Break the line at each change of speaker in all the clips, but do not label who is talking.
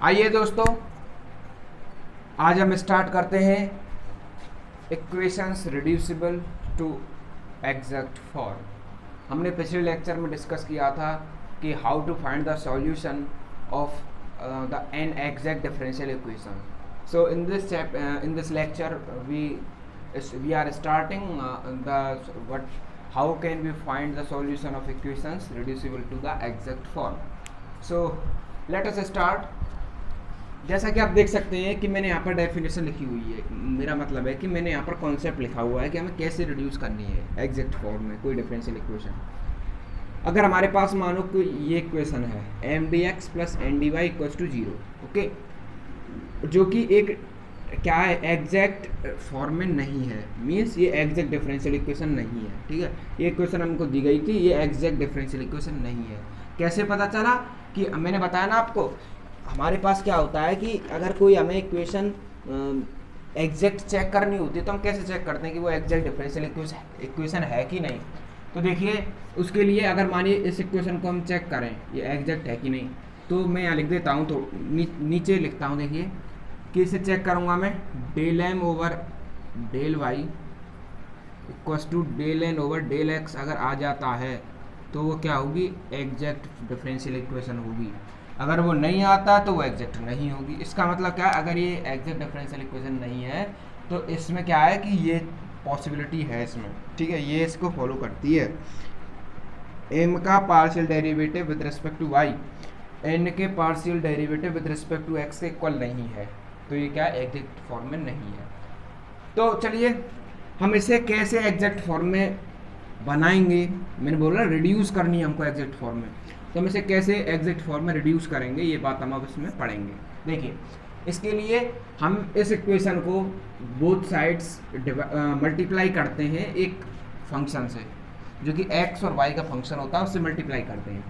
आइए दोस्तों, आज हम स्टार्ट करते हैं equations reducible to exact form. हमने पिछले लेक्चर में डिस्कस किया था कि how to find the solution of the an exact differential equation. So in this lecture we are starting the what how can we find the solution of equations reducible to the exact form. So let us start. जैसा कि आप देख सकते हैं कि मैंने यहाँ पर डेफिनेशन लिखी हुई है। मेरा मतलब है कि मैंने यहाँ पर कॉन्सेप्ट लिखा हुआ है कि हमें कैसे रिड्यूस करनी है एग्जैक्ट फॉर्म में कोई डिफरेंशियल इक्वेशन। अगर हमारे पास मानो कोई ये इक्वेशन है M D X plus N D Y equals to zero, okay, जो कि एक क्या है एग्जैक्ट फॉर्म में नहीं है, मीन्स ये एग्जैक्ट डिफरेंशियल इक्वेशन नहीं है। ठीक है, ये इक्वेशन हमको दी गई थी, ये एग्जैक्ट डिफरेंशियल इक्वेशन नहीं है। कैसे पता चला? कि मैंने बताया ना आपको, हमारे पास क्या होता है कि अगर कोई हमें इक्वेशन एग्जैक्ट चेक करनी होती है तो हम कैसे चेक करते हैं कि वो एग्जैक्ट डिफरेंशियल इक्वेशन है कि नहीं। तो देखिए, उसके लिए अगर मानिए इस इक्वेशन को हम चेक करें ये एग्जैक्ट है कि नहीं, तो मैं यहाँ लिख देता हूँ, तो नीचे लिखता हूँ। देखिए कि इसे चेक करूँगा मैं, del M over del Y equals to del N over del X अगर आ जाता है तो वो क्या होगी, एग्जैक्ट डिफरेंशियल इक्वेशन होगी। अगर वो नहीं आता तो वो एग्जैक्ट नहीं होगी। इसका मतलब क्या है, अगर ये एग्जैक्ट डिफरेंशियल इक्वेशन नहीं है तो इसमें क्या है कि ये पॉसिबिलिटी है इसमें। ठीक है, ये इसको फॉलो करती है। एम का partial derivative with respect to Y N के partial derivative with respect to X के इक्वल नहीं है, तो ये क्या एग्जैक्ट फॉर्म में नहीं है। तो चलिए हम इसे कैसे एग्जैक्ट फॉर्म में बनाएंगे। मैंने बोला रिड्यूस करनी है हमको एग्जैक्ट फॉर्म में, तो हम इसे कैसे एग्जैक्ट फॉर्म में रिड्यूस करेंगे ये बात हम अब इसमें पढ़ेंगे। देखिए, इसके लिए हम इस इक्वेशन को बोथ साइड्स मल्टीप्लाई करते हैं एक फंक्शन से, जो कि एक्स और वाई का फंक्शन होता है, उससे मल्टीप्लाई करते हैं।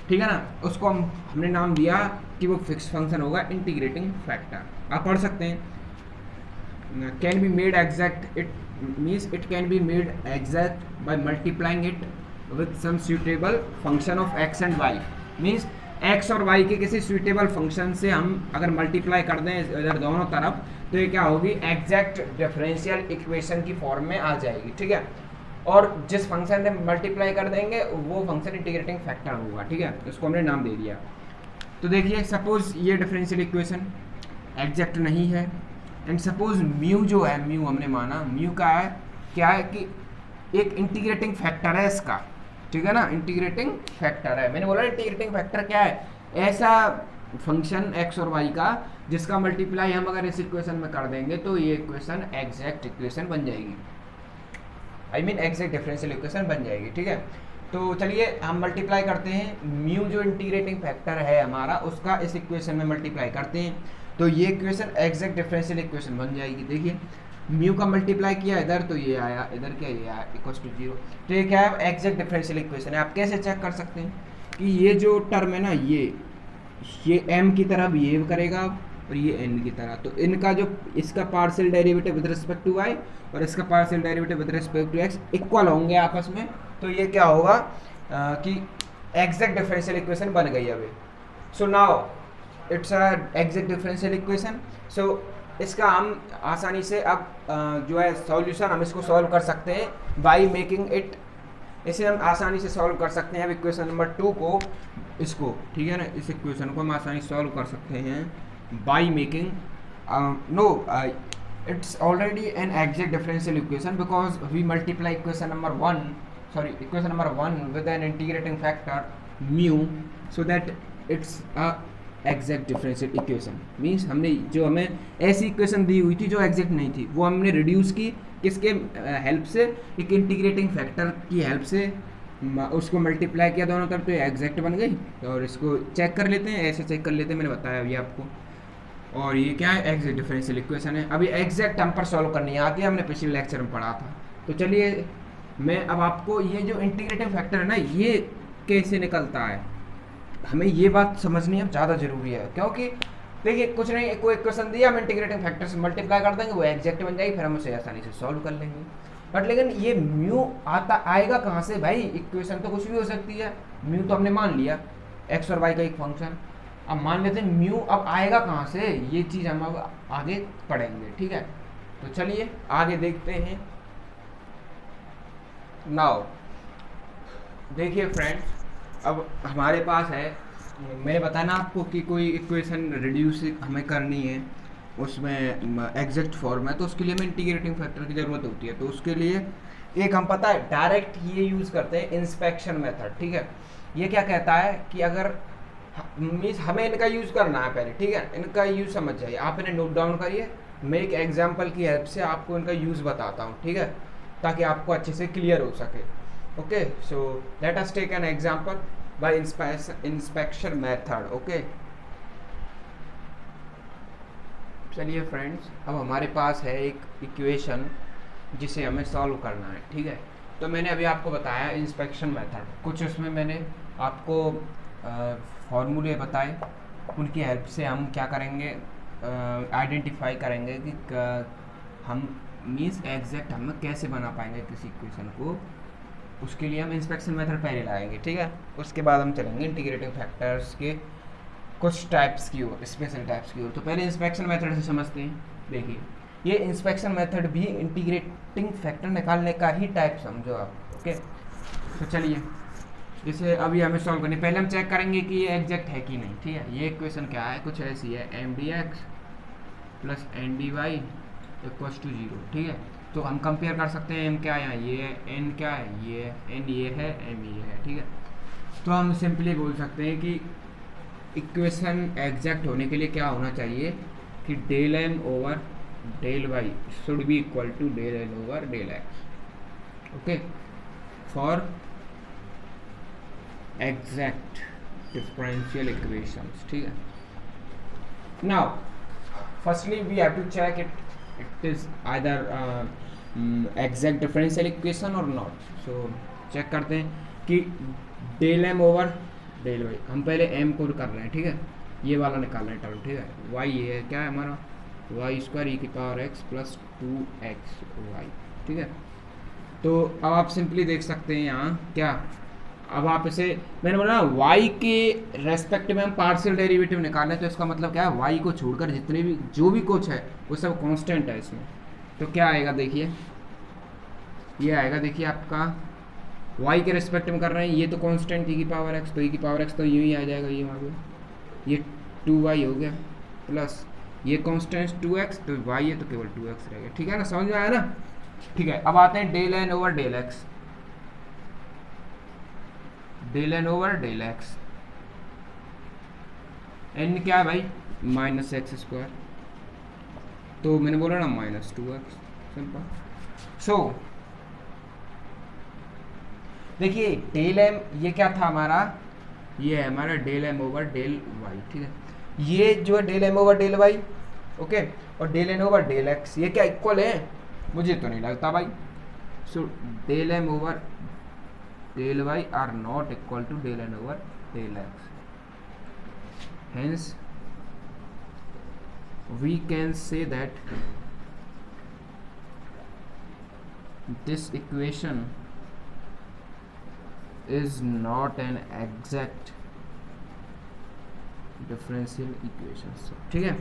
ठीक है ना, उसको हमने नाम दिया कि वो फिक्स फंक्शन होगा इंटीग्रेटिंग फैक्टर। आप पढ़ सकते हैं, can be made exact, it means it can be made exact by multiplying it with some suitable function of X and Y. Means X और वाई के किसी सुटेबल फंक्शन से हम अगर मल्टीप्लाई कर दें इधर दोनों तरफ, तो ये क्या होगी, एग्जैक्ट डिफरेंशियल इक्वेशन की फॉर्म में आ जाएगी। ठीक है, और जिस फंक्शन से मल्टीप्लाई कर देंगे वो फंक्शन इंटीग्रेटिंग फैक्टर होगा। ठीक है, इसको हमने नाम दे दिया। तो देखिए, सपोज ये डिफरेंशियल इक्वेशन एग्जैक्ट नहीं है, एंड सपोज म्यू जो है, म्यू हमने माना, म्यू का है क्या है कि एक इंटीग्रेटिंग फैक्टर है इसका। ठीक है ना, इंटीग्रेटिंग फैक्टर है। मैंने बोला इंटीग्रेटिंग फैक्टर क्या है, ऐसा फंक्शन एक्स और वाई का जिसका मल्टीप्लाई हम अगर इस इक्वेशन में कर देंगे तो ये इक्वेशन एग्जैक्ट इक्वेशन बन जाएगी, I mean exact differential equation बन जाएगी। ठीक है, तो चलिए हम मल्टीप्लाई करते हैं, म्यू जो इंटीग्रेटिंग फैक्टर है हमारा उसका इस इक्वेशन में मल्टीप्लाई करते हैं, तो ये इक्वेशन एग्जैक्ट डिफरेंशियल इक्वेशन बन जाएगी। देखिए, म्यू का मल्टीप्लाई किया इधर तो ये आया, इधर क्या ये आया, इक्वल्स टू जीरो। तो ये क्या है, एग्जैक्ट डिफरेंशियल इक्वेशन है। आप कैसे चेक कर सकते हैं कि ये जो टर्म है ना, ये m की तरह बिहेव करेगा और ये n की तरह, तो इनका जो इसका partial derivative with respect to y और इसका partial derivative with respect to x equal होंगे आपस में, तो ये क्या होगा कि एग्जैक्ट डिफरेंशियल इक्वेशन बन गई अभी। So now it's a exact differential equation. सो इसका हम आसानी से अब जो है सॉल्यूशन हम इसको सॉल्व कर सकते हैं बाय मेकिंग इट, इसे हम आसानी से सॉल्व कर सकते हैं। अब इक्वेशन नंबर 2 को, इसको, ठीक है ना, इस इक्वेशन को हम आसानी से सॉल्व कर सकते हैं by making no it's already an exact differential equation because we multiply equation number 1 with an integrating factor mu, so that it's a exact differential equation। Means हमने जो हमें ऐसी इक्वेशन दी हुई थी जो एग्जैक्ट नहीं थी, वो हमने रिड्यूस की किसके हेल्प से, एक इंटीग्रेटिंग फैक्टर की हेल्प से उसको मल्टीप्लाई किया दोनों तरफ, तो ये एग्जैक्ट बन गई। और इसको चेक कर लेते हैं, ऐसे चेक कर लेते हैं, मैंने बताया अभी आपको। और ये क्या है, एग्जैक्ट डिफरेंशियल इक्वेशन है। अभी एग्जैक्ट हम पर सॉल्व करनी आती है, हमने पिछले लेक्चर में पढ़ा था। तो चलिए मैं अब आपको ये जो इंटीग्रेटिंग फैक्टर है ना, ये कैसे निकलता है, हमें ये बात समझनी अब ज़्यादा ज़रूरी है। क्योंकि देखिए, कुछ नहीं, कोई इक्वेशन दिया, हम इंटीग्रेटिंग फैक्टर से मल्टीप्लाई कर देंगे, वो एग्जैक्ट बन जाएगी, फिर हम उसे आसानी से सॉल्व कर लेंगे। बट लेकिन ये म्यू आएगा कहाँ से भाई, इक्वेशन तो कुछ भी हो सकती है। म्यू तो हमने मान लिया एक्स और वाई का एक फंक्शन, अब मान लेते हैं म्यू अब आएगा कहाँ से, ये चीज़ हम अब आगे पढ़ेंगे, ठीक है। तो चलिए आगे देखते हैं। नाउ देखिए फ्रेंड्स, अब हमारे पास है, मैंने बताया ना आपको कि कोई इक्वेशन रिड्यूस हमें करनी है उसमें एग्जैक्ट फॉर्म है, तो उसके लिए हमें इंटीग्रेटिंग फैक्टर की ज़रूरत होती है। तो उसके लिए एक हम पता है डायरेक्ट ये यूज़ करते हैं इंस्पेक्शन मेथड, ठीक है। ये क्या कहता है कि अगर मीन्स हमें इनका यूज़ करना है पहले, ठीक है, इनका यूज़ समझ जाइए, आप इन्हें नोट डाउन करिए, मैं एक एग्जाम्पल की हेल्प से आपको इनका यूज़ बताता हूँ, ठीक है, ताकि आपको अच्छे से क्लियर हो सके। Okay, so let us take an example by inspection method. Okay, चलिए फ्रेंड्स, अब हमारे पास है एक इक्वेशन जिसे हमें सॉल्व करना है, ठीक है। तो मैंने अभी आपको बताया इंस्पेक्शन मेथड, कुछ उसमें मैंने आपको फॉर्मूले बताए, उनकी हेल्प से हम क्या करेंगे, आइडेंटिफाई करेंगे कि हम मीन्स एग्जैक्ट हम कैसे बना पाएंगे किसी इक्वेशन को। उसके लिए हम इंस्पेक्शन मेथड पहले लाएंगे, ठीक है। उसके बाद हम चलेंगे इंटीग्रेटिंग फैक्टर्स के कुछ टाइप्स की ओर, स्पेशल टाइप्स की ओर। तो पहले इंस्पेक्शन मेथड से समझते हैं। देखिए, ये इंस्पेक्शन मेथड भी इंटीग्रेटिंग फैक्टर निकालने का ही टाइप समझो आप। ओके, तो चलिए इसे अभी हमें सॉल्व करनी, पहले हम चेक करेंगे कि ये एग्जैक्ट है कि नहीं, ठीक है। ये इक्वेशन क्या है, कुछ ऐसी है, M D X plus N D Y equals to 0, ठीक है। तो हम कंपेयर कर सकते हैं, एम क्या है यहाँ, ये है, एन क्या है, ये है, एन ये है, एम ये है, ठीक है। तो हम सिंपली बोल सकते हैं कि इक्वेशन एग्जैक्ट होने के लिए क्या होना चाहिए कि del M over del Y should be equal to del N over del X. Okay, for exact differential equations, ठीक है। Now firstly we have to check it is either exact differential equation और not. So check करते हैं कि del M over del Y, हम पहले M को कर रहे हैं, ठीक है, ये वाला निकाल रहे हैं टर्म, ठीक है। वाई ये है, क्या है हमारा, वाई स्क्वायर ई की power x plus 2x Y, ठीक है। तो अब आप सिंपली देख सकते हैं यहाँ क्या, अब आप इसे, मैंने बोला ना y के रेस्पेक्ट में हम पार्शियल डेरिवेटिव निकाल रहे हैं, तो इसका मतलब क्या है, y को छोड़कर जितने भी जो भी कुछ है वो सब कांस्टेंट है इसमें। तो क्या आएगा देखिए, ये आएगा, देखिए आपका y के रेस्पेक्ट में कर रहे हैं, ये तो कांस्टेंट e की पावर x, तो e की पावर x तो यूँ ही आ जाएगा, ये वहाँ पे ये 2y हो गया, प्लस ये कांस्टेंट 2x, तो y है तो केवल 2x रहेगा, ठीक है ना, समझ में आया ना। ठीक है, अब आते हैं del N over del X, del N over del X, N क्या है भाई, माइनस एक्स स्क्वायर, तो मैंने बोला ना माइनस 2x, सिंपल। सो देखिए डेल एम, ये क्या था हमारा, ये है हमारा del M over del Y, ठीक है। ये जो है del M over del Y, okay, और del N over del X, ये क्या इक्वल है, मुझे तो नहीं लगता भाई। So del M over del Y are not equal to del N over del X, hence we can say that this equation is not an exact differential equation, ठीक है।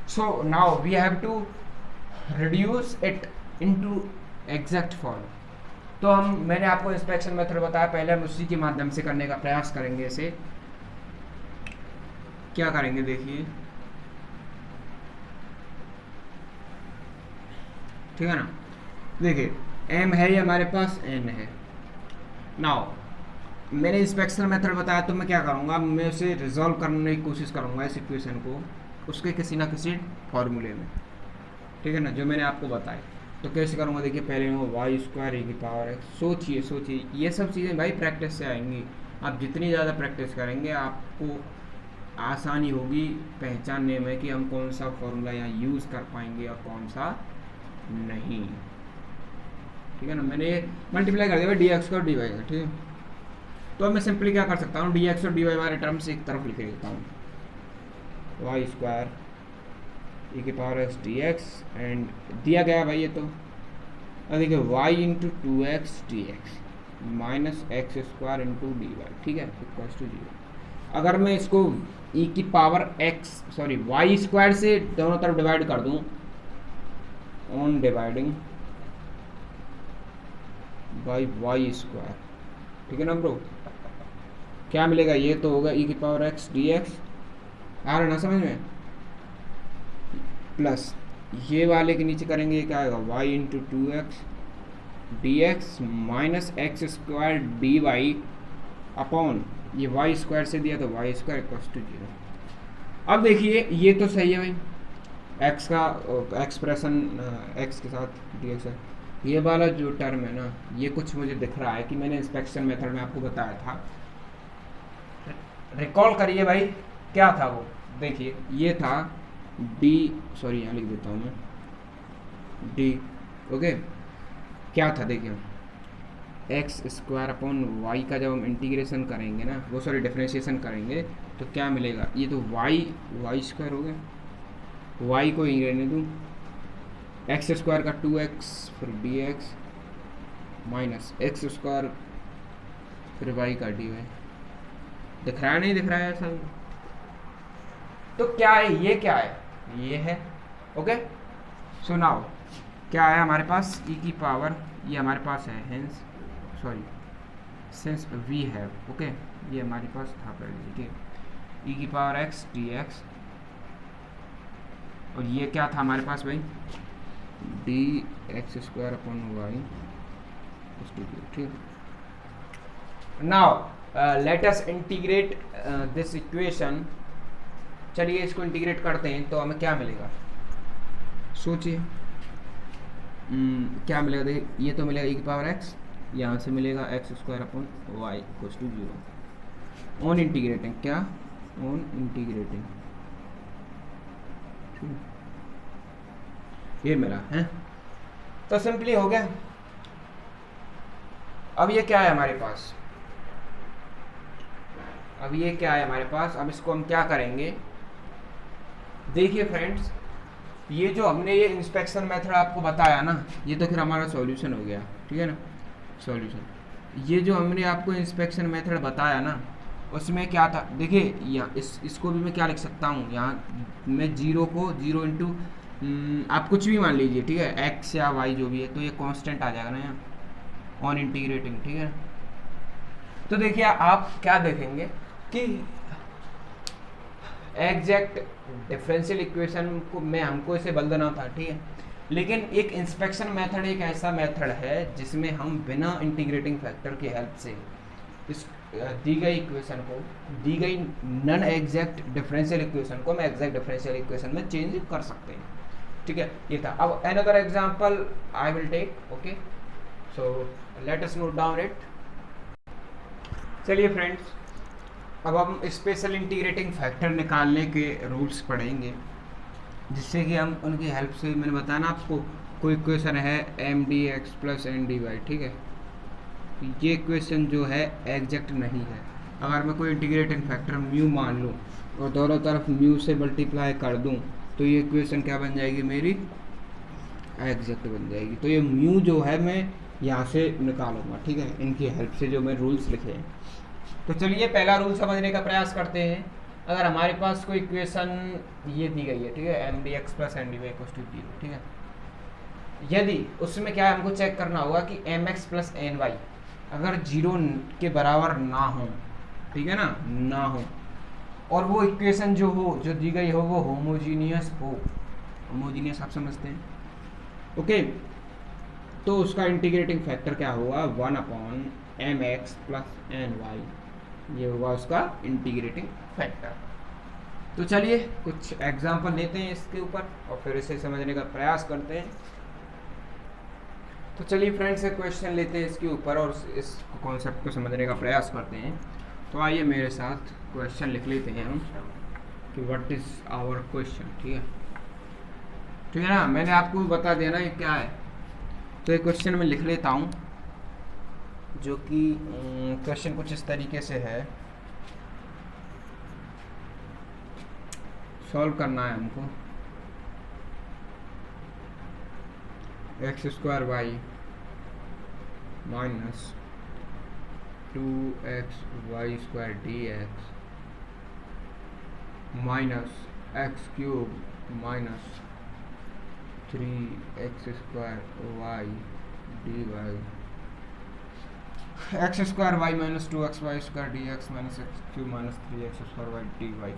so now we have to reduce it into exact form। तो हम, मैंने आपको inspection method बताया, पहले हम उसी के माध्यम से करने का प्रयास करेंगे। इसे क्या करेंगे देखिए, ठीक है ना, देखिए m है, ये हमारे पास n है। नाउ मैंने इंस्पेक्शन मेथड बताया, तो मैं क्या करूँगा, मैं उसे रिजॉल्व करने की कोशिश करूँगा इस इक्वेशन को उसके किसी ना किसी फॉर्मूले में, ठीक है ना, जो मैंने आपको बताया। तो कैसे करूँगा देखिए, पहले मैं वाई स्क्वायर ई की पावर एक्स, सोचिए ये सब चीज़ें भाई प्रैक्टिस से आएंगी। आप जितनी ज़्यादा प्रैक्टिस करेंगे आपको आसानी होगी पहचानने में कि हम कौन सा फॉर्मूला यहाँ यूज़ कर पाएंगे और कौन सा नहीं, ठीक है ना। मैंने मल्टीप्लाई कर दिया डी एक्स का और डी वाई का, ठीक है। तो अब मैं सिंपली क्या कर सकता हूँ, डी एक्स और डी वाई वाले टर्म्स एक तरफ लिख देता हूँ, वाई स्क्वायर ई की power X D X, and दिया गया भाई ये तो, अब देखिए Y into 2x D X minus X square into D Y, ठीक है, इक्वल्स टू 0। अगर मैं इसको ई की पावर वाई स्क्वायर से दोनों तरफ डिवाइड कर दूं, on dividing by Y square, ठीक है ना ब्रो, क्या मिलेगा? ये तो होगा ई की पावर एक्स डी एक्स, आ रहा ना समझ में, प्लस ये वाले के नीचे करेंगे, ये क्या आएगा? Y into two X D X minus X square D Y upon ये वाई स्क्वायर से दिया तो वाई स्क्वायर इक्वल्स टू 0। अब देखिए ये तो सही है भाई, एक्स का एक्सप्रेशन एक्स के साथ डी एक्स है। ये वाला जो टर्म है ना, ये कुछ मुझे दिख रहा है कि मैंने इंस्पेक्शन मेथड में आपको बताया था, रिकॉल करिए भाई, क्या था वो? देखिए ये था डी, सॉरी यहाँ लिख देता हूँ मैं, डी, ओके, क्या था? देखिए एक्स स्क्वायर अपॉन वाई का जब हम इंटीग्रेशन करेंगे ना, वो सॉरी डिफरेंशिएशन करेंगे, तो क्या मिलेगा? ये तो वाई स्क्वायर हो गया, वाई को ही रहने दूँ, एक्स स्क्वायर का 2x फिर D X minus X square फिर वाई का डी वाई। दिख रहा है नहीं दिख रहा है ऐसा? तो क्या है ये? क्या है ये? है ओके। सो नाउ क्या है हमारे पास? ई की पावर, ये हमारे पास है, hence sorry since we have, okay, ये हमारे पास था पहले, ठीक है, ई की पावर एक्स डी एक्स, और ये क्या था हमारे पास भाई? D X square upon Y, ठीक। Now let us integrate this equation. चलिए इसको इंटीग्रेट करते हैं तो हमें क्या मिलेगा? सोचिए क्या मिलेगा? देखिए ये तो मिलेगा ई की पावर एक्स, यहाँ से मिलेगा X square upon Y equals to 0 on integrating, क्या? ऑन इंटीग्रेटिंग, ये मिला है, तो सिंपली हो गया। अब ये क्या है हमारे पास? अब ये क्या है हमारे पास? अब इसको हम क्या करेंगे? देखिए फ्रेंड्स, ये जो हमने ये इंस्पेक्शन मेथड आपको बताया ना, ये तो फिर हमारा सॉल्यूशन हो गया, ठीक है ना, सॉल्यूशन। ये जो हमने आपको इंस्पेक्शन मेथड बताया ना, उसमें क्या था? देखिए यहाँ इसको भी मैं क्या लिख सकता हूँ, यहाँ मैं जीरो को जीरो इंटू आप कुछ भी मान लीजिए, ठीक है, एक्स या वाई जो भी है, तो ये कांस्टेंट आ जाएगा ना यहाँ ऑन इंटीग्रेटिंग, ठीक है। तो देखिए आप क्या देखेंगे कि एग्जैक्ट डिफरेंशियल इक्वेशन को मैं हमको इसे बदलना था, ठीक है, लेकिन एक इंस्पेक्शन मेथड एक ऐसा मेथड है जिसमें हम बिना इंटीग्रेटिंग फैक्टर की हेल्प से इस दी गई इक्वेशन को, दी गई नॉन एग्जैक्ट डिफरेंशियल इक्वेशन को हम एग्जैक्ट डिफरेंशियल इक्वेशन में चेंज कर सकते हैं, ठीक है। ये था। अब another example I will take, okay, so let us note down it. चलिए फ्रेंड्स, अब हम स्पेशल इंटीग्रेटिंग फैक्टर निकालने के रूल्स पढ़ेंगे, जिससे कि हम उनकी हेल्प से, मैंने बताया ना आपको, कोई इक्वेशन है M D X plus N D Y, ठीक है, ये इक्वेशन जो है एग्जैक्ट नहीं है। अगर मैं कोई इंटीग्रेटिंग फैक्टर म्यू मान लूँ और दोनों तरफ म्यू से मल्टीप्लाई कर दूँ, तो ये इक्वेशन क्या बन जाएगी मेरी? एग्जैक्ट बन जाएगी। तो ये म्यू जो है मैं यहाँ से निकालूंगा, ठीक है, इनकी हेल्प से जो मैं रूल्स लिखे हैं। तो चलिए पहला रूल समझने का प्रयास करते हैं। अगर हमारे पास कोई इक्वेशन ये दी गई है, ठीक है, M D X plus N D Y equals to 0, ठीक है, यदि उसमें क्या है, हमको चेक करना होगा कि M X plus N Y अगर 0 के बराबर ना हो, ठीक है ना, ना हो, और वो इक्वेशन जो हो, जो दी गई हो, वो होमोजीनियस हो, होमोजीनियस आप समझते हैं, ओके, तो उसका इंटीग्रेटिंग फैक्टर क्या होगा? 1 upon M X plus N Y, ये होगा उसका इंटीग्रेटिंग फैक्टर। तो चलिए कुछ एग्जांपल लेते हैं इसके ऊपर और फिर इसे समझने का प्रयास करते हैं। तो चलिए फ्रेंड्स, एक क्वेश्चन लेते हैं इसके ऊपर और इस कॉन्सेप्ट को समझने का प्रयास करते हैं। तो आइए मेरे साथ क्वेश्चन लिख लेते हैं हम कि व्हाट इज आवर क्वेश्चन, ठीक है, ठीक है ना। मैंने आपको बता दिया ना ये क्या है, तो एक क्वेश्चन मैं लिख लेता हूँ, जो कि क्वेश्चन कुछ इस तरीके से है, सॉल्व करना है हमको। X square Y minus 2x Y square D X minus X cube minus 3x² Y D Y X square Y minus 2xy² dx minus X cube minus 3x² Y D Y.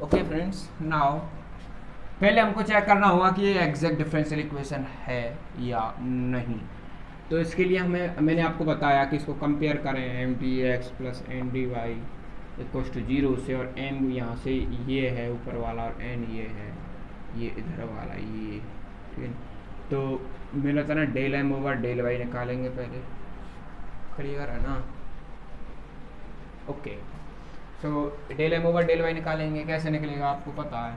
Okay friends, now पहले हमको check करना होगा कि ये exact differential equation है या नहीं। तो इसके लिए मैंने आपको बताया कि इसको कंपेयर करें M D X plus N D Y equals to 0 से, और एम यहाँ से ये है ऊपर वाला और एन ये है, ये इधर वाला ये, ठीक है। तो मिला था ना del M over del Y निकालेंगे पहले, क्लियर है ना। ओके, तो del M over del Y निकालेंगे, कैसे निकलेगा आपको पता है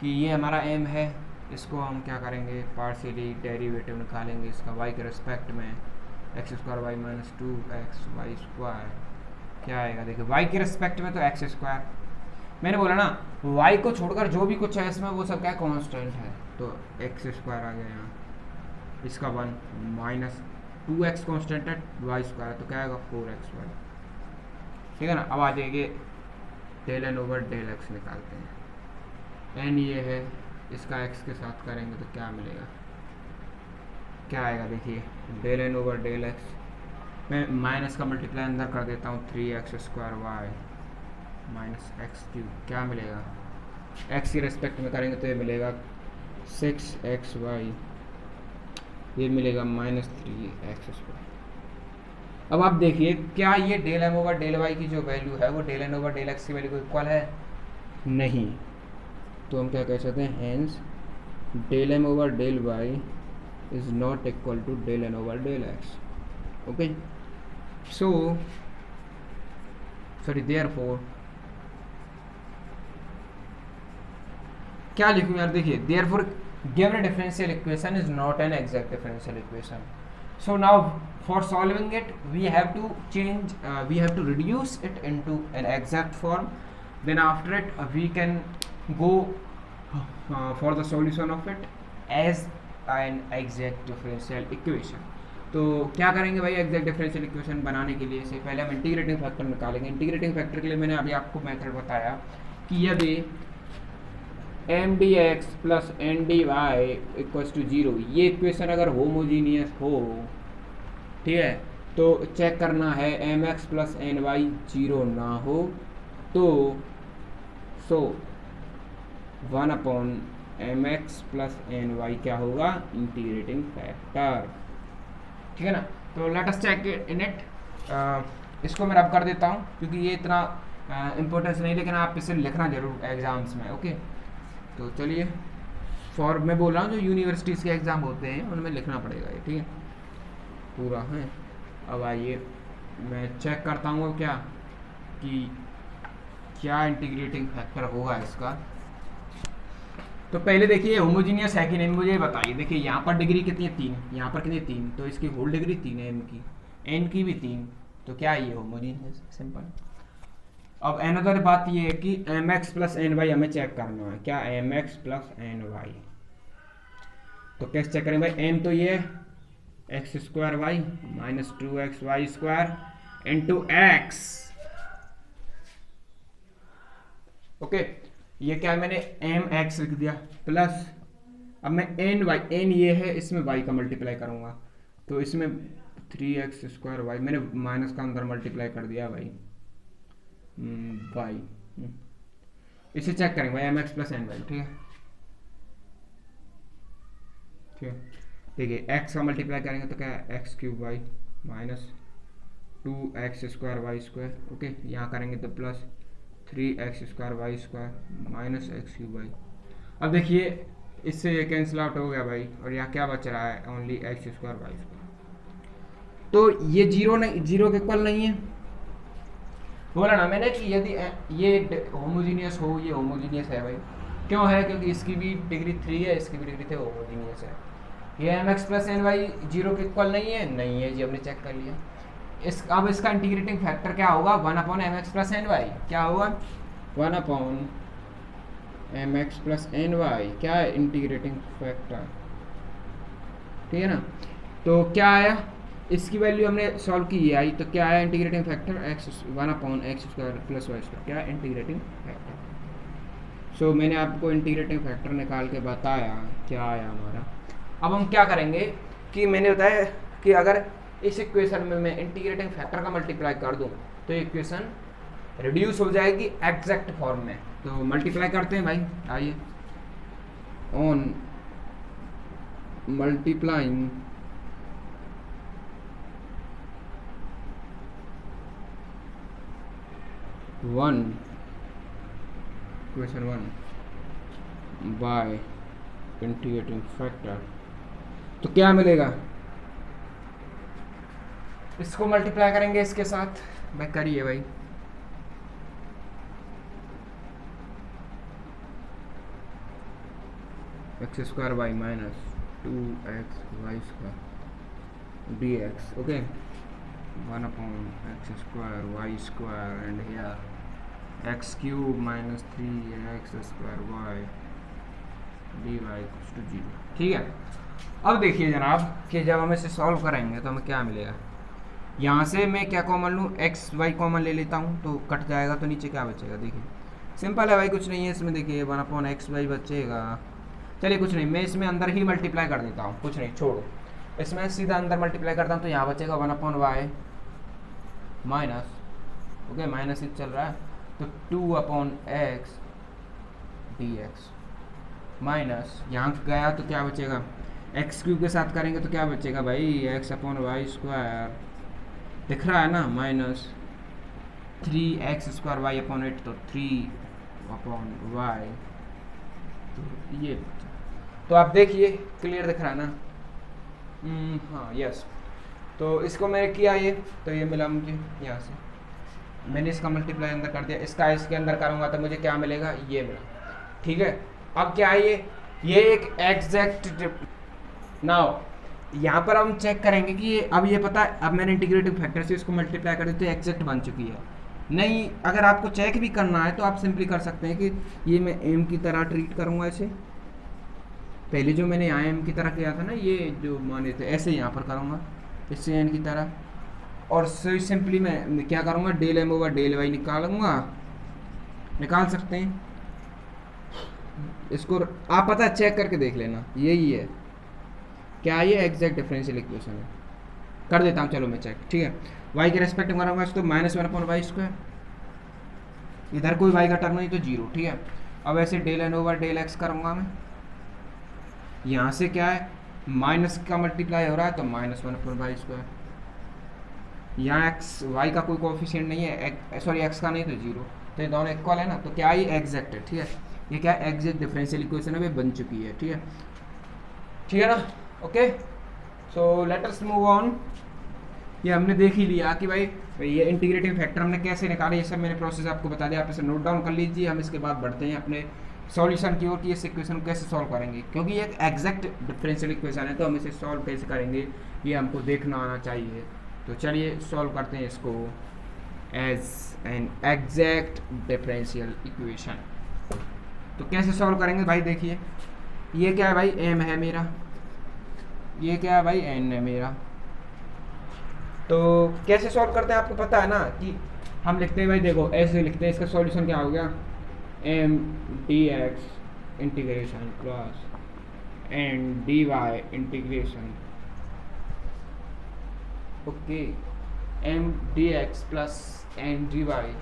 कि ये हमारा एम है, इसको हम क्या करेंगे पार्शियली डेरिवेटिव निकालेंगे इसका वाई के रिस्पेक्ट में, x² वाई माइनस 2xy², क्या आएगा देखिए वाई के रिस्पेक्ट में तो x², मैंने बोला ना y को छोड़कर जो भी कुछ है इसमें वो सब क्या कांस्टेंट है, तो x² आ गया यहाँ, इसका 1 माइनस 2x कांस्टेंट है, y² तो क्या आएगा 4xy, ठीक है ना। अब आ जाएंगे del N over del X निकालते हैं, एन ये है, इसका x के साथ करेंगे तो क्या मिलेगा, क्या आएगा देखिए del N over del X, मैं माइनस का मल्टीप्लाई अंदर कर देता हूँ 3x² Y minus X cube, क्या मिलेगा x की रेस्पेक्ट में करेंगे तो ये मिलेगा 6xy, ये मिलेगा माइनस 3x²। अब आप देखिए क्या ये del M over del Y की जो वैल्यू है वो del N over del X की वैल्यू को इक्वल है, नहीं, तो हम क्या कह सकते हैं hence del M over del Y is not equal to del N over del X. Okay, so sorry therefore क्या लिखूं यार, देखिए therefore given differential equation is not an exact differential equation, so now for solving it we have to change we have to reduce it into an exact form, then after it we can go for the solution of it as an exact differential equation। तो क्या करेंगे भाई exact differential equation बनाने के लिए से पहले हम इंटीग्रेटिंग फैक्टर निकालेंगे। इंटीग्रेटिंग फैक्टर के लिए मैंने अभी आपको मेथड बताया कि यदि M D X plus N D Y equals to 0 ये इक्वेशन अगर होमोजीनियस हो, ठीक है, तो चेक करना है M X plus N Y 0 ना हो तो सो 1/mx प्लस एन वाई क्या होगा इंटीग्रेटिंग फैक्टर, ठीक है ना। तो let us check in it, इसको मैं रब कर देता हूँ क्योंकि ये इतना इम्पोर्टेंस नहीं, लेकिन आप इसे लिखना जरूर एग्जाम्स में। ओके, तो चलिए फॉर मैं बोल रहा हूँ जो यूनिवर्सिटीज़ के एग्ज़ाम होते हैं उनमें लिखना पड़ेगा ये, ठीक है पूरा है। अब आइए मैं चेक करता हूँ क्या कि क्या इंटीग्रेटिंग फैक्टर होगा इसका। तो पहले देखिए होमोजीनियस है कि नहीं मुझे बताइए। देखिए यहाँ पर डिग्री कितनी है 3, यहाँ पर कितनी 3, तो इसकी होल डिग्री 3 है, एम की, एन की भी 3, तो क्या ये होमोजीनियस, सिंपल। अब अनदर बात ये है कि M X plus N Y हमें चेक करना है, क्या M X plus N Y, तो कैसे चेक करें भाई, एम तो ये x² Y minus 2xy² into X. Okay, ये क्या है मैंने एम एक्स लिख दिया प्लस, अब मैं एन वाई, एन ये है इसमें वाई का मल्टीप्लाई करूंगा तो इसमें 3x² वाई, मैंने माइनस का अंदर मल्टीप्लाई कर दिया भाई वाई, इसे चेक करेंगे भाई M X plus N Y, ठीक है, ठीक है। देखिए एक्स का मल्टीप्लाई करेंगे तो क्या है x³ Y minus 2x² वाई², okay, यहाँ करेंगे तो plus 3x² वाई² minus x³ Y. अब देखिए इससे ये कैंसिल आउट हो गया भाई, और यहाँ क्या बच रहा है ओनली x² वाई², तो ये जीरो नहीं, जीरो के इक्वल नहीं है, बोला ना मैंने कि यदि ये होमोजीनियस हो, ये होमोजीनियस है भाई, क्यों है, क्योंकि इसकी भी डिग्री 3 है, इसकी भी डिग्री 3 होमोजीनियस है। ये M X plus N Y 0 के इक्वल नहीं है, नहीं है जी, हमने चेक कर लिया। अब इसका इंटीग्रेटिंग फैक्टर क्या होगा 1/mx प्लस एन वाई, क्या होगा 1/mx प्लस एन वाई, क्या है इंटीग्रेटिंग फैक्टर, ठीक है ना। तो क्या आया इसकी वैल्यू हमने सॉल्व की, ये आई, तो क्या आया integrating factor x 1/x² plus y², क्या इंटीग्रेटिंग फैक्टर। सो मैंने आपको इंटीग्रेटिंग फैक्टर निकाल के बताया क्या आया हमारा। अब हम क्या करेंगे कि मैंने बताया कि अगर इस इक्वेशन में मैं इंटीग्रेटिंग फैक्टर का मल्टीप्लाई कर दूं तो इक्वेशन रिड्यूस हो जाएगी एग्जैक्ट फॉर्म में। तो मल्टीप्लाई करते हैं भाई, आइए। On multiplying equation 1 by integrating factor, तो क्या मिलेगा, इसको मल्टीप्लाई करेंगे इसके साथ, भाई करिए भाई। x² y minus 2xy² dx, okay 1/x² y² and here x³ minus 3x² y dy equals to 0। ठीक है, अब देखिए जनाब कि जब हम इसे सॉल्व करेंगे तो हमें क्या मिलेगा। यहाँ से मैं क्या कॉमन लूँ, एक्स वाई कॉमन ले लेता हूँ तो कट जाएगा, तो नीचे क्या बचेगा, देखिए सिंपल है भाई, कुछ नहीं है इसमें, देखिए 1/x बचेगा। चलिए कुछ नहीं, मैं इसमें अंदर ही मल्टीप्लाई कर देता हूँ, कुछ नहीं छोड़ो, इसमें सीधा अंदर मल्टीप्लाई करता हूँ तो यहाँ बचेगा 1/y माइनस, ओके माइनस ही चल रहा है, तो 2/x dx माइनस यहाँ गया तो क्या बचेगा, x³ के साथ करेंगे तो क्या बचेगा भाई, x/y² दिख रहा है ना, माइनस 3x² y/8, तो 3/y, तो ये, तो आप देखिए क्लियर दिख रहा है ना। हाँ यस, तो इसको मैंने किया ये, तो ये मिला मुझे, यहाँ से मैंने इसका मल्टीप्लाई अंदर कर दिया, इसका इसके अंदर करूँगा तो मुझे क्या मिलेगा, ये मिला। ठीक है, अब क्या है ये एक एग्जैक्ट, नाउ यहाँ पर हम चेक करेंगे कि अब ये पता है, अब मैंने इंटीग्रेटिव फैक्टर से इसको मल्टीप्लाई कर दिया तो एग्जैक्ट बन चुकी है। नहीं, अगर आपको चेक भी करना है तो आप सिंपली कर सकते हैं कि ये मैं एम की तरह ट्रीट करूँगा इसे, पहले जो मैंने यहाँ एम की तरह किया था ना, ये जो माने थे ऐसे यहाँ पर करूँगा इससे एन की तरह, और सिंपली मैं क्या करूँगा, del M over del Y निकालूंगा, निकाल सकते हैं इसको, आप पता चेक करके देख लेना, यही है क्या, ये एग्जैक्ट डिफरेंशियल इक्वेशन है। कर देता हूँ चलो मैं चेक, ठीक है, y के रेस्पेक्ट में करूँगा तो -1/y², इधर कोई y का टर्म नहीं तो 0। ठीक है, अब ऐसे del N over del X करूँगा मैं, यहाँ से क्या है माइनस का मल्टीप्लाई हो रहा है तो -1/y², यहाँ एक्स वाई का कोई कोफिशिएंट नहीं है, सॉरी एक्स का नहीं तो 0, तो ये दोनों इक्वल है ना, तो क्या ये एग्जैक्ट है। ठीक है, ये क्या एग्जैक्ट डिफरेंशियल इक्वेशन है, वे बन चुकी है। ठीक है, ठीक है ना, okay, so let us move on. ये हमने देख ही लिया कि भाई ये इंटीग्रेटिंग फैक्टर हमने कैसे निकाले, ये सब मैंने प्रोसेस आपको बता दिया, आप इसे नोट डाउन कर लीजिए। हम इसके बाद बढ़ते हैं अपने सॉल्यूशन की ओर कि इस इक्वेशन को कैसे सॉल्व करेंगे, क्योंकि ये एक एग्जैक्ट डिफरेंशियल इक्वेशन है तो हम इसे सॉल्व कैसे करेंगे ये हमको देखना आना चाहिए। तो चलिए सॉल्व करते हैं इसको as an exact differential equation. तो कैसे सॉल्व करेंगे भाई, देखिए ये क्या है भाई, एम है मेरा, ये क्या है भाई, एन है मेरा। तो कैसे सॉल्व करते हैं आपको पता है ना, कि हम लिखते हैं भाई, देखो ऐसे लिखते हैं, इसका सॉल्यूशन क्या हो गया, M D X integration plus N D Y integration, okay, M D X plus N D Y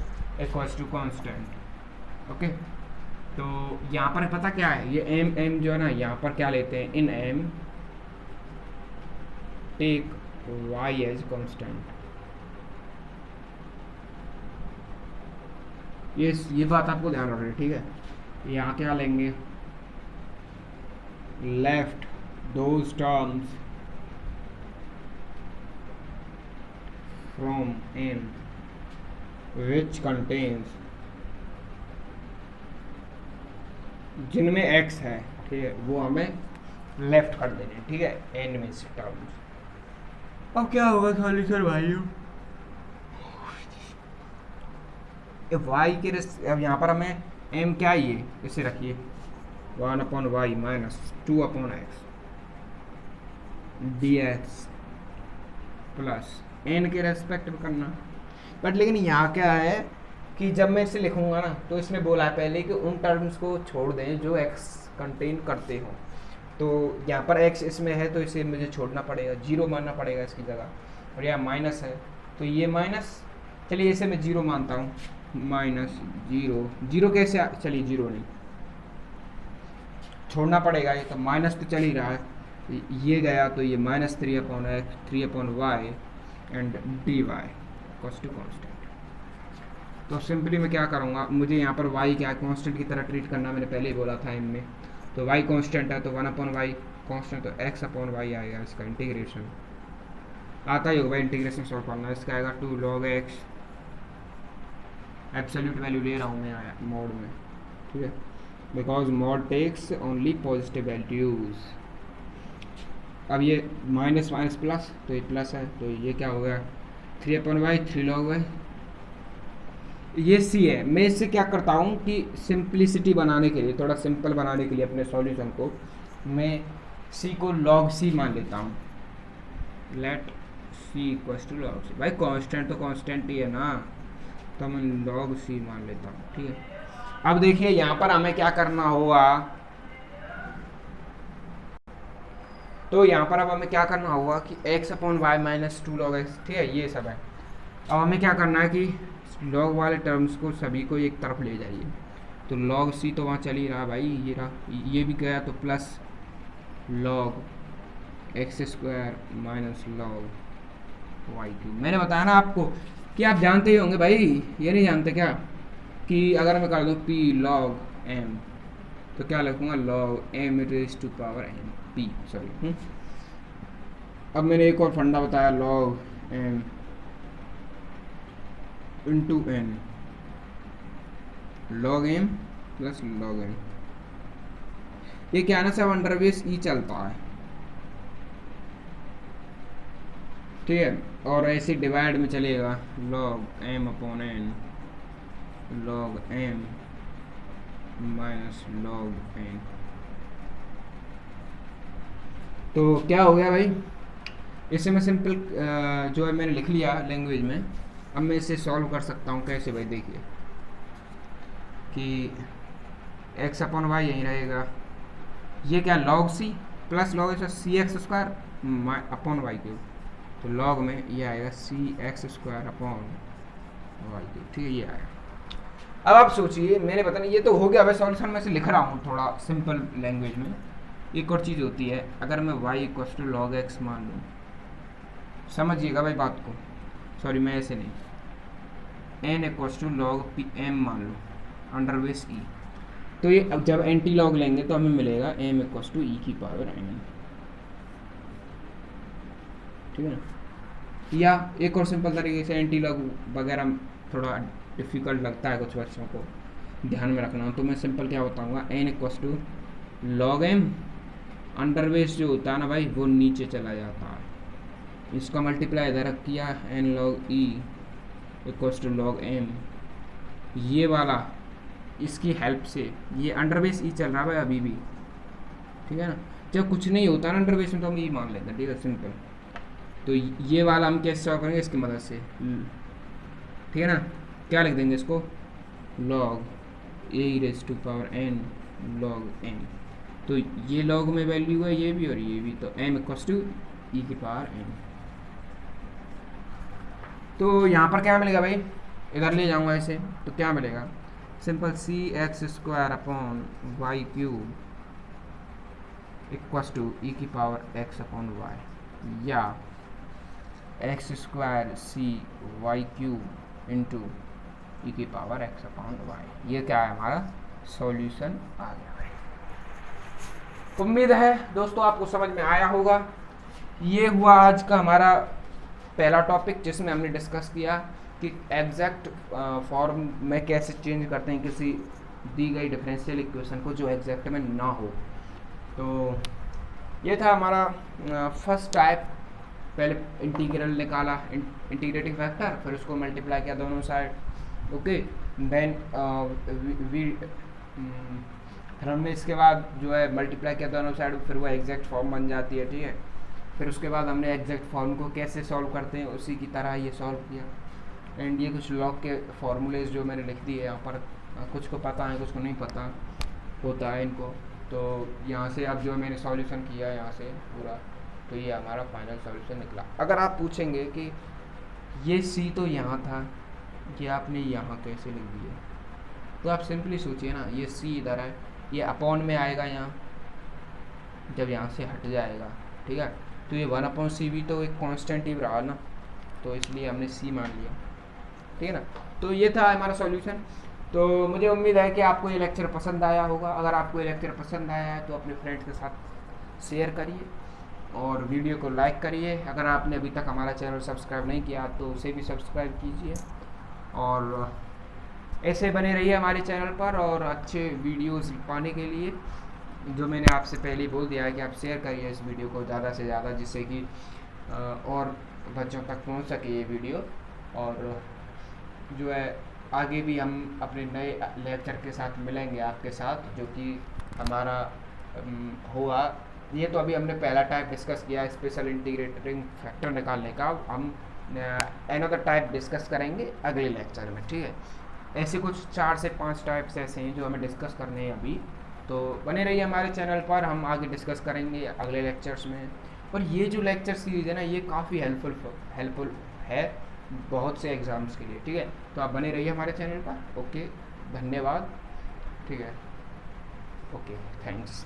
equals to constant. Okay, तो यहाँ पर पता क्या है, ये एम एम जो है ना, यहाँ पर क्या लेते हैं, in M take Y as constant. ये बात आपको ध्यान रखनी है। ठीक है, यहाँ क्या लेंगे, left those terms from N which contains, जिनमें x है, ठीक है, वो हमें लेफ्ट कर देने। ठीक है, एन में से टर्म्स। अब क्या होगा सॉल्यूशन भाइयों, y के अब यहाँ पर हमें m क्या है, ये इसे रखिए 1/y minus 2/x dx plus N के रेस्पेक्ट में करना। बट लेकिन यहाँ क्या है कि जब मैं इसे लिखूंगा ना तो इसने बोला है पहले कि उन टर्म्स को छोड़ दें जो एक्स कंटेन करते हो। तो यहाँ पर एक्स इसमें है तो इसे मुझे छोड़ना पड़ेगा, जीरो मानना पड़ेगा इसकी जगह, और यहाँ माइनस है तो ये माइनस, चलिए इसे मैं जीरो मानता हूँ, माइनस जीरो। जीरो कैसे चलिए जीरो नहीं छोड़ना पड़ेगा, ये तो माइनस तो चल ही रहा है, ये गया तो ये minus 3/x 3/y and D Y cause to constant. तो सिंपली मैं क्या करूँगा, मुझे यहाँ पर y क्या कांस्टेंट की तरह ट्रीट करना, मैंने पहले ही बोला था इनमें। तो y कांस्टेंट है तो 1/y कांस्टेंट, तो x/y आएगा, इसका इंटीग्रेशन आता ही होगा, इंटीग्रेशन सॉल्व करना। इसका आएगा 2 log x, एब्सोल्यूट वैल्यू ले रहा हूँ मैं मोड में, ठीक है, because mod takes only positive values. अब ये माइनस माइनस प्लस, तो ये प्लस है तो ये क्या हो गया 3/y 3 log y। ये सी है। मैं इससे क्या करता हूँ कि सिंप्लिसिटी बनाने के लिए, थोड़ा सिंपल बनाने के लिए अपने सॉल्यूशन को, मैं सी को log सी मान लेता हूँ। Let C equals to log C. भाई कांस्टेंट तो कांस्टेंट ही है ना, तो मैं log सी मान लेता हूँ, ठीक है। अब देखिए यहाँ पर हमें क्या करना होगा, तो यहाँ पर अब हमें क्या करना होगा कि x/y माइनस 2 log x, ठीक है, ये सब है। अब हमें क्या करना है कि लॉग वाले टर्म्स को सभी को एक तरफ ले जाइए। तो log सी तो वहाँ चल ही रहा भाई, ये रहा, ये भी गया तो plus log x² minus log y3। मैंने बताया ना आपको कि आप जानते ही होंगे भाई, ये नहीं जानते क्या कि अगर मैं कर दूँ p log m तो क्या लिखूँगा log m raised to power m p, sorry. अब मैंने एक और फंडा बताया, log m into n, log m plus log n। ये क्या है ना, सब अंडरबेस ई चलता है, ठीक है, और ऐसे डिवाइड में चलेगा log m/n log m minus log n। तो क्या हो गया भाई, इसे मैं सिंपल जो है मैंने लिख लिया लैंग्वेज में। अब मैं इसे सॉल्व कर सकता हूँ कैसे भाई, देखिए कि x/y यहीं रहेगा, ये क्या log c plus log cx² तो log में ये आएगा cx² y3, ठीक है, ये आएगा। अब आप सोचिए, मैंने पता नहीं, ये तो हो गया भाई सॉल्यूशन, में से लिख रहा हूँ थोड़ा सिंपल लैंग्वेज में। एक और चीज़ होती है, अगर मैं y equals to log x मान लूँ, समझिएगा भाई बात को, सॉरी मैं ऐसे नहीं, n equals to log m मान लो अंडरबेस e, तो ये अब जब एंटी लॉग लेंगे तो हमें मिलेगा m इक्वल्स टू e की पावर n, ठीक है ना। या एक और सिंपल तरीके से, एंटी लॉग वगैरह थोड़ा डिफ़िकल्ट लगता है कुछ बच्चों को, ध्यान में रखना, तो मैं सिंपल क्या बताऊँगा, n equals to log m, under base जो होता है ना भाई वो नीचे चला जाता है, इसका मल्टीप्लाई इधर किया n log e equals to log m, ये वाला इसकी हेल्प से, ये अंडरबेस ई चल रहा है भाई अभी भी, ठीक है ना। जब कुछ नहीं होता ना अंडरबेस में तो हम ई मान लेते हैं, ठीक है, सिंपल। तो ये वाला हम कैसे सॉल्व करेंगे, इसकी मदद से, ठीक है ना। क्या लिख देंगे इसको, log a raised to power n log m, तो ये log में वैल्यू है ये भी और ये भी, तो m इक्वल्स टू e की पावर n। तो यहाँ पर क्या मिलेगा भाई, इधर ले जाऊँगा इसे तो क्या मिलेगा, simple cx² equals to e की पावर x/y, या x² cy³ इंटू e की पावर x/y। ये क्या है, हमारा सॉल्यूशन आ गया भाई। उम्मीद है दोस्तों आपको समझ में आया होगा। ये हुआ आज का हमारा पहला टॉपिक, जिसमें हमने डिस्कस किया कि एग्जैक्ट फॉर्म में कैसे चेंज करते हैं किसी दी गई डिफरेंशियल इक्वेशन को जो एग्जैक्ट में ना हो। तो ये था हमारा फर्स्ट टाइप, पहले इंटीग्रल निकाला, इंटीग्रेटिंग फैक्टर, फिर उसको मल्टीप्लाई किया दोनों साइड, ओके, देन फिर हमने इसके बाद जो है मल्टीप्लाई किया दोनों साइड, फिर वो एग्जैक्ट फॉर्म बन जाती है, ठीक है। फिर उसके बाद हमने एग्जैक्ट फॉर्म को कैसे सॉल्व करते हैं उसी की तरह ये सॉल्व किया। एंड ये कुछ लॉग के फॉर्मूलेज जो मैंने लिख दिए यहाँ पर, कुछ को पता है कुछ को नहीं पता होता है इनको। तो यहाँ से अब जो मैंने सॉल्यूशन किया यहाँ से पूरा, तो ये हमारा फाइनल सॉल्यूशन निकला। अगर आप पूछेंगे कि ये सी तो यहाँ था, ये आपने यहाँ कैसे लिख दिया, तो आप सिंपली सोचिए ना, ये सी इधर है, ये अपॉन में आएगा यहाँ, जब यहाँ से हट जाएगा, ठीक है, तो ये 1/c भी तो एक कांस्टेंट ही रहा ना, तो इसलिए हमने सी मान लिया, ठीक है ना। तो ये था हमारा सॉल्यूशन। तो मुझे उम्मीद है कि आपको ये लेक्चर पसंद आया होगा। अगर आपको ये लेक्चर पसंद आया है तो अपने फ्रेंड्स के साथ शेयर करिए और वीडियो को लाइक करिए। अगर आपने अभी तक हमारा चैनल सब्सक्राइब नहीं किया तो उसे भी सब्सक्राइब कीजिए, और ऐसे बने रहिए हमारे चैनल पर। और अच्छे वीडियोस पाने के लिए, जो मैंने आपसे पहले ही बोल दिया है कि आप शेयर करिए इस वीडियो को ज़्यादा से ज़्यादा, जिससे कि और बच्चों तक पहुंच सके ये वीडियो। और जो है आगे भी हम अपने नए लेक्चर के साथ मिलेंगे आपके साथ, जो कि हमारा होगा। ये तो अभी हमने पहला टाइप डिस्कस किया, स्पेशल इंटीग्रेटिंग फैक्टर निकालने का। हम अनदर टाइप डिस्कस करेंगे अगले लेक्चर में, ठीक है। ऐसे कुछ 4 से 5 टाइप्स ऐसे हैं जो हमें डिस्कस करने हैं अभी। तो बने रहिए हमारे चैनल पर, हम आगे डिस्कस करेंगे अगले लेक्चर्स में। और ये जो लेक्चर सीरीज़ है ना, ये काफ़ी हेल्पफुल है बहुत से एग्ज़ाम्स के लिए, ठीक है। तो आप बने रहिए हमारे चैनल पर। ओके, धन्यवाद, ठीक है, ओके, थैंक्स।